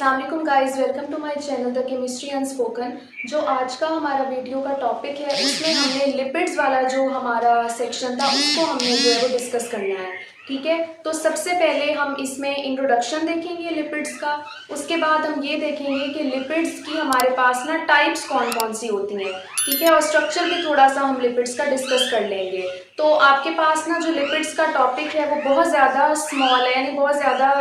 अस्सलाम वालेकुम guys, welcome to my channel the chemistry unspoken. जो आज का हमारा वीडियो का टॉपिक है उसमें हमने लिपिड्स वाला जो हमारा सेक्शन था उसको हमने जो है वो डिस्कस करना है। ठीक है, तो सबसे पहले हम इसमें इंट्रोडक्शन देखेंगे लिपिड्स का। उसके बाद हम ये देखेंगे कि लिपिड्स की हमारे पास ना टाइप्स कौन कौन सी होती हैं। ठीक है, और स्ट्रक्चर भी थोड़ा सा हम लिपिड्स का डिस्कस कर लेंगे। तो आपके पास ना जो लिपिड्स का टॉपिक है वो बहुत ज़्यादा स्मॉल है, यानी बहुत ज़्यादा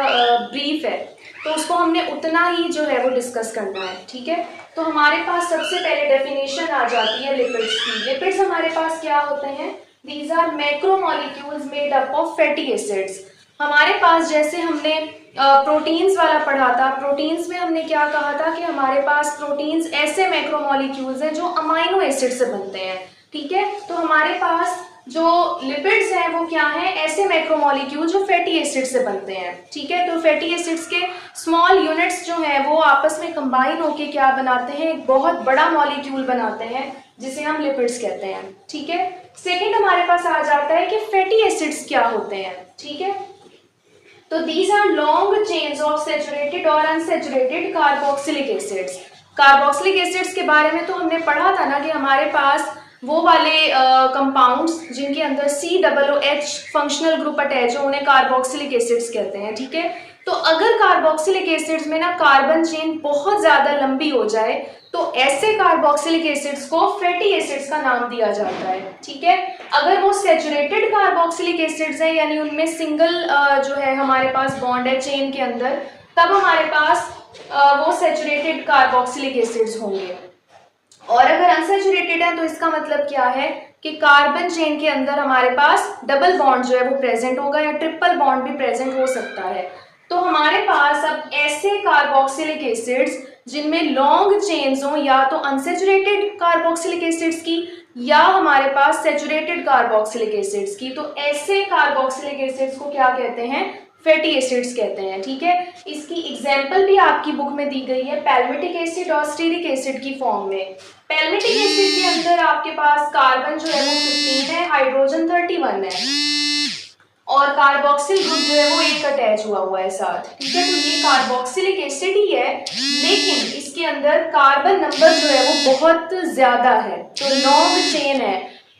ब्रीफ है, तो उसको हमने उतना ही जो है वो डिस्कस करना है। ठीक है, तो हमारे पास सबसे पहले डेफिनेशन आ जाती है लिपिड्स की। लिपिड्स हमारे पास क्या होते हैं? These are macromolecules made up of fatty acids. हमारे पास जैसे हमने प्रोटीन्स वाला पढ़ा था, प्रोटीन्स में हमने क्या कहा था कि हमारे पास प्रोटीन्स ऐसे मैक्रोमोलिक्यूल्स हैं जो अमाइनो एसिड से बनते हैं। ठीक है, तो हमारे पास जो लिपिड्स हैं वो क्या हैं? ऐसे मैक्रोमोलिक्यूल जो फैटी एसिड से बनते हैं। ठीक है, तो फैटी एसिड्स के स्मॉल यूनिट्स जो हैं वो आपस में कंबाइन होके क्या बनाते हैं? एक बहुत बड़ा मॉलिक्यूल बनाते हैं जिसे हम लिपिड्स कहते हैं। ठीक है, सेकेंड हमारे पास आ जाता है कि फैटी एसिड्स क्या होते हैं। ठीक है, तो these are long chains of saturated और unsaturated carboxylic acids. Carboxylic acids के बारे में तो हमने पढ़ा था ना कि हमारे पास वो वाले कंपाउंड्स जिनके अंदर COOH फंक्शनल ग्रुप अटैच हो उन्हें कार्बोक्सिलिक एसिड्स कहते हैं। ठीक है, तो अगर कार्बोक्सिलिक एसिड्स में ना कार्बन चेन बहुत ज़्यादा लंबी हो जाए तो ऐसे कार्बोक्सिलिक एसिड्स को फैटी एसिड्स का नाम दिया जाता है। ठीक है, अगर वो सैचुरेटेड कार्बोक्सिलिक एसिड्स है, यानी उनमें सिंगल जो है हमारे पास बॉन्ड है चेन के अंदर, तब हमारे पास वो सैचुरेटेड कार्बोक्सिलिक एसिड्स होंगे। और अगर अनसैचुरेटेड है तो इसका मतलब क्या है कि कार्बन चेन के अंदर हमारे पास डबल बॉन्ड जो है वो प्रेजेंट होगा या ट्रिपल बॉन्ड भी प्रेजेंट हो सकता है। तो हमारे पास अब ऐसे कार्बोक्सिलिक एसिड्स जिनमें लॉन्ग चेन्स हो, या तो अनसैचुरेटेड कार्बोक्सिलिक एसिड्स की या हमारे पास सैचुरेटेड कार्बोक्सिलिक एसिड्स की, तो ऐसे कार्बोक्सिलिक एसिड्स को क्या कहते हैं? फैटी एसिड्स कहते हैं। ठीक है, इसकी एग्जाम्पल भी आपकी बुक में दी गई है पैल्मिटिक एसिड और स्टीरिक एसिड की फॉर्म में। पैल्मिटिक एसिड के अंदर आपके पास कार्बन जो है वो 15 है, हाइड्रोजन 31 है और कार्बोक्सिल ग्रुप जो है वो एक अटैच हुआ है साथ। ठीक है, तो ये कार्बोक्सिलिक एसिड ही है, लेकिन इसके अंदर कार्बन नंबर जो है वो बहुत ज्यादा है, तो लॉन्ग चेन है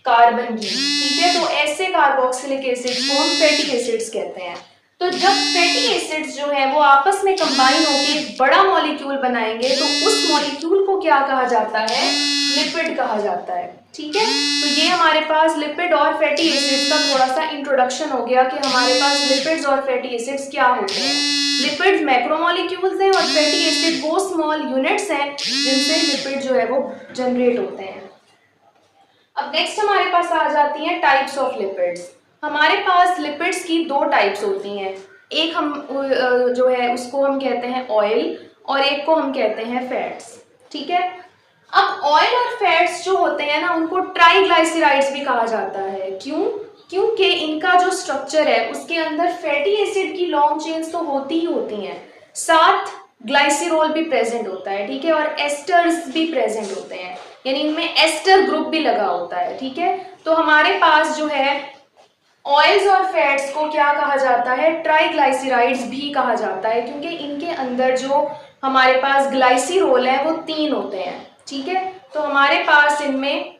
कार्बन की। ठीक है, तो ऐसे कार्बोक्सिलिक एसिड्स को हम फैटी एसिड्स कहते हैं। तो जब फैटी एसिड्स जो है वो आपस में कंबाइन होकर एक बड़ा मॉलिक्यूल बनाएंगे तो उस मॉलिक्यूल को क्या कहा जाता है? लिपिड कहा जाता है। ठीक है, तो ये हमारे पास लिपिड और फैटी एसिड्स का थोड़ा सा इंट्रोडक्शन हो गया कि हमारे पास लिपिड्स और फैटी एसिड्स क्या होते हैं। लिपिड्स मैक्रोमोलिक्यूल्स हैं और फैटी एसिड वो स्मॉल यूनिट्स हैं जिनसे लिपिड जो है वो जनरेट होते हैं। अब नेक्स्ट हमारे पास आ जाती हैं टाइप्स ऑफ लिपिड्स। हमारे पास लिपिड्स की दो टाइप्स होती हैं, एक हम जो है उसको हम कहते हैं ऑयल और एक को हम कहते हैं फैट्स। ठीक है, अब ऑयल और फैट्स जो होते हैं ना उनको ट्राइग्लाइसराइड्स भी कहा जाता है। क्यों? क्योंकि इनका जो स्ट्रक्चर है उसके अंदर फैटी एसिड की लॉन्ग चेन्स तो होती ही होती हैं, साथ ग्लाइसिरोल भी प्रेजेंट होता है। ठीक है, और एस्टर्स भी प्रेजेंट होते हैं, यानी इनमें एस्टर ग्रुप भी लगा होता है। ठीक है, तो हमारे पास जो है ऑयल्स और फैट्स को क्या कहा जाता है? ट्राइग्लाइसराइड्स भी कहा जाता है, क्योंकि इनके अंदर जो हमारे पास ग्लाइसिरोल है वो 3 होते हैं। ठीक है, तो हमारे पास इनमें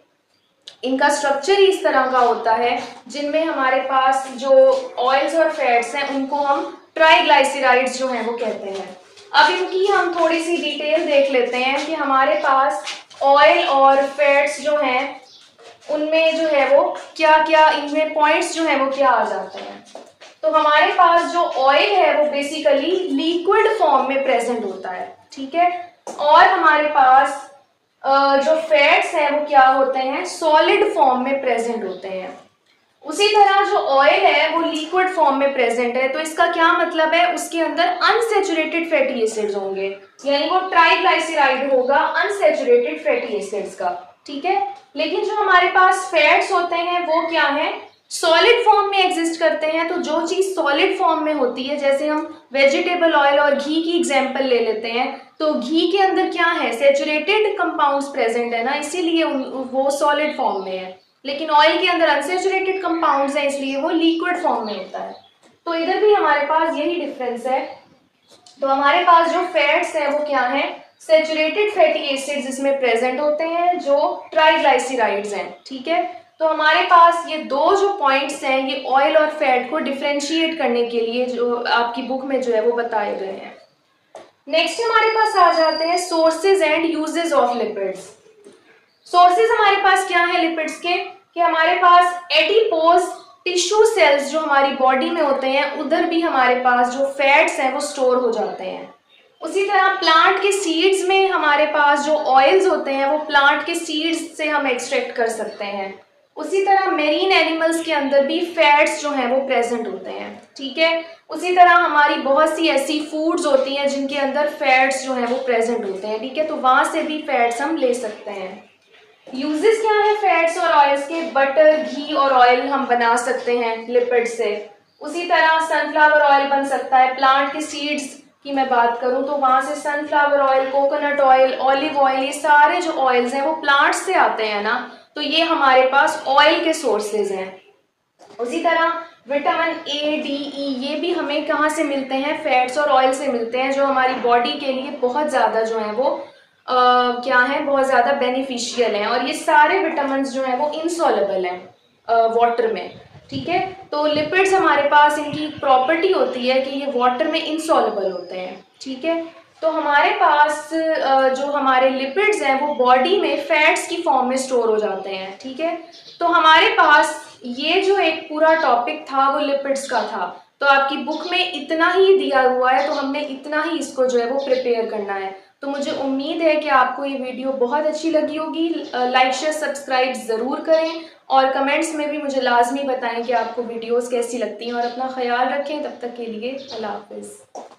इनका स्ट्रक्चर ही इस तरह का होता है, जिनमें हमारे पास जो ऑयल्स और फैट्स हैं उनको हम ट्राइग्लाइसराइड्स जो हैं वो कहते हैं। अब इनकी हम थोड़ी सी डिटेल देख लेते हैं कि हमारे पास ऑयल और फैट्स जो हैं उनमें जो है वो क्या क्या, इनमें पॉइंट्स जो है वो क्या आ जाते हैं। तो हमारे पास जो ऑयल है वो बेसिकली लिक्विड फॉर्म में प्रेजेंट होता है। ठीक है, और हमारे पास जो फैट्स हैं वो क्या होते हैं? सॉलिड फॉर्म में प्रेजेंट होते हैं। उसी तरह जो ऑयल है वो लिक्विड फॉर्म में प्रेजेंट है, तो इसका क्या मतलब है? उसके अंदर अनसैचुरेटेड फैटी एसिड्स होंगे, यानी वो ट्राइग्लाइसराइड होगा अनसैचुरेटेड फैटी एसिड्स का। ठीक है, लेकिन जो हमारे पास फैट्स होते हैं वो क्या है? सॉलिड फॉर्म में एग्जिस्ट करते हैं। तो जो चीज सॉलिड फॉर्म में होती है, जैसे हम वेजिटेबल ऑयल और घी की एग्जांपल ले लेते हैं, तो घी के अंदर क्या है? सैचुरेटेड कंपाउंड्स प्रेजेंट है ना, इसीलिए वो सॉलिड फॉर्म में है। लेकिन ऑयल के अंदर अनसैचुरेटेड कंपाउंड्स हैं, इसलिए वो लिक्विड फॉर्म में होता है। तो इधर भी हमारे पास यही डिफरेंस है तो हमारे पास जो फैट्स हैं वो क्या हैं, सैचुरेटेड फैटी एसिड्स इसमें प्रेजेंट होते हैं जो ट्राइग्लाइसराइड्स हैं, ठीक है। तो हमारे पास ये दो जो पॉइंट्स हैं ये ऑयल और फैट को डिफ्रेंशिएट करने के लिए जो आपकी बुक में जो है वो बताए गए हैं। नेक्स्ट हमारे पास आ जाते हैं sources and uses of lipids. Sources हमारे पास क्या है लिपिड्स के, कि हमारे पास एडिपोज टिश्यू सेल्स जो हमारी बॉडी में होते हैं उधर भी हमारे पास जो फैट्स हैं वो स्टोर हो जाते हैं। उसी तरह प्लांट के सीड्स में हमारे पास जो ऑयल्स होते हैं वो प्लांट के सीड्स से हम एक्सट्रैक्ट कर सकते हैं। उसी तरह मेरीन एनिमल्स के अंदर भी फैट्स जो हैं वो प्रेजेंट होते हैं, ठीक है। उसी तरह हमारी बहुत सी ऐसी फूड्स होती हैं जिनके अंदर फैट्स जो हैं वो प्रेजेंट होते हैं, ठीक है। तो वहाँ से भी फैट्स हम ले सकते हैं। यूजेस क्या है फैट्स और ऑयल्स के, बटर, घी और ऑयल हम बना सकते हैं लिपिड से। उसी तरह सनफ्लावर ऑयल बन सकता है, प्लांट के सीड्स की मैं बात करूं तो वहां से sunflower oil, coconut oil, olive oil, ये सारे जो ऑयल्स हैं वो प्लांट से आते हैं ना, तो ये हमारे पास ऑयल के सोर्सेज हैं। उसी तरह विटामिन ए, डी, ई ये भी हमें कहाँ से मिलते हैं, फैट्स और ऑयल से मिलते हैं, जो हमारी बॉडी के लिए बहुत ज़्यादा जो है वो क्या है, बहुत ज़्यादा बेनिफिशियल हैं। और ये सारे विटामिन जो हैं वो इनसॉल्युबल हैं वाटर में, ठीक है। तो लिपिड्स हमारे पास इनकी प्रॉपर्टी होती है कि ये वाटर में इनसॉल्युबल होते हैं, ठीक है। तो हमारे पास जो हमारे लिपिड्स हैं वो बॉडी में फैट्स की फॉर्म में स्टोर हो जाते हैं, ठीक है। तो हमारे पास ये जो एक पूरा टॉपिक था वो लिपिड्स का था। तो आपकी बुक में इतना ही दिया हुआ है तो हमने इतना ही इसको जो है वो प्रिपेयर करना है। तो मुझे उम्मीद है कि आपको ये वीडियो बहुत अच्छी लगी होगी। लाइक, शेयर, सब्सक्राइब ज़रूर करें और कमेंट्स में भी मुझे लाजमी बताएं कि आपको वीडियोस कैसी लगती हैं, और अपना ख्याल रखें। तब तक के लिए अल्लाह हाफिज़।